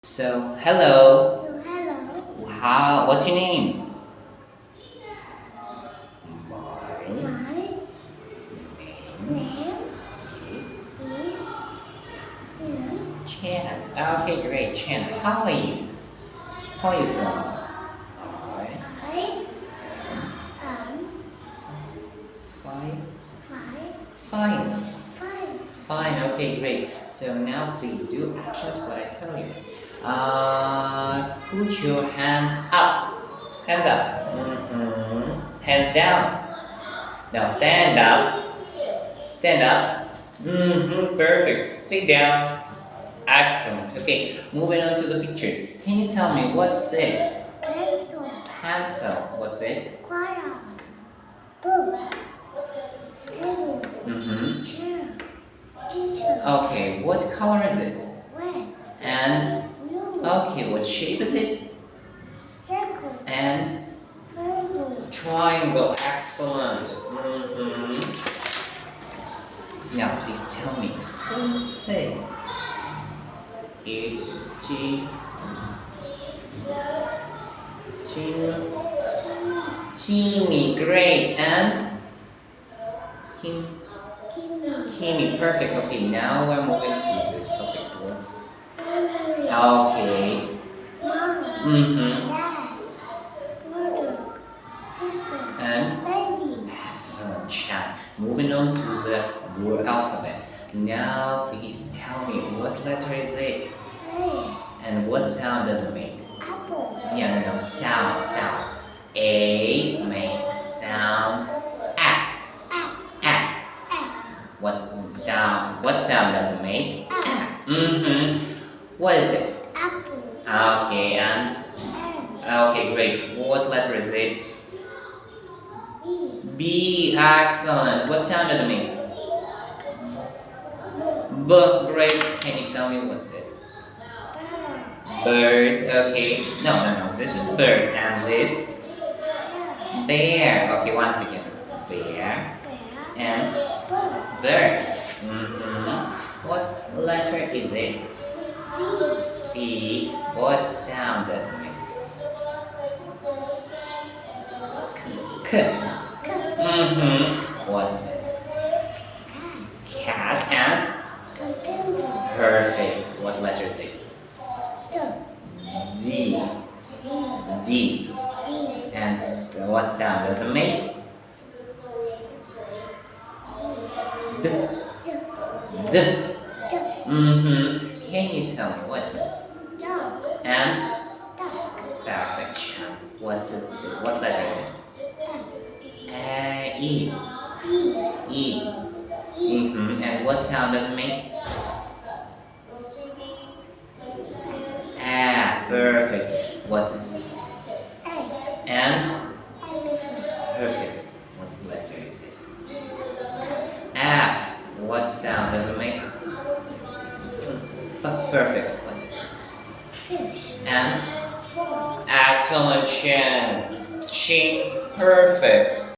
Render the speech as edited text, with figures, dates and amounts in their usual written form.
So, hello. Hello. What's your name? My Name name is is Chiến. Chan. Okay, great. Chan, how are you? How are you feeling, sir? Alright. I am Fine. five. Fine. Five. Fine. Okay, great. So now please do actions what I tell you. Put your hands up. Hands up. Hands down. Now stand up. Stand up. Perfect. Sit down. Excellent. Okay, moving on to the pictures. Can you tell me what's this? Pencil. Pencil. What's this? Choir. Book. Table. Chair. Teacher. Okay, what color is it? Red. And Blue. okay, what shape is it? Circle. And Triangle. triangle. Excellent. Now please tell me. Say. It's Jimmy. Great. And Kim. Kimmy. Perfect. Okay, now we're moving to this topic. What's okay? Mom. Dad. Brother. Sister. And Baby. excellent, chat. Moving on to the word alphabet. Now, please tell me what letter is it? A. And what sound does it make? Apple. Yeah, no, sound. A makes sound. A. What sound does it make? What is it? Apple. Okay, and M. okay, great. What letter is it? E. B. Excellent. What sound does it make? B. Great. Can you tell me what's this? Bird. Okay. No. This is bird, and this bear. Okay, once again. Bear and bird. What letter is it? C. C. What sound does it make? K. What's this? Cat and Computer. perfect. What letter is it? D. Z. Z. D. D. And what sound does it make? D. D. D. Can you tell me what's this? Dog. And Duck. perfect, Chan. What is it? What letter is it? E. E. E. And what sound does it make? Perfect. What's this? A. And Elephant. perfect. What letter is it? F. What sound does it make? Perfect. What's this? Fish. And Frog. excellent, Chan. Chin. Perfect.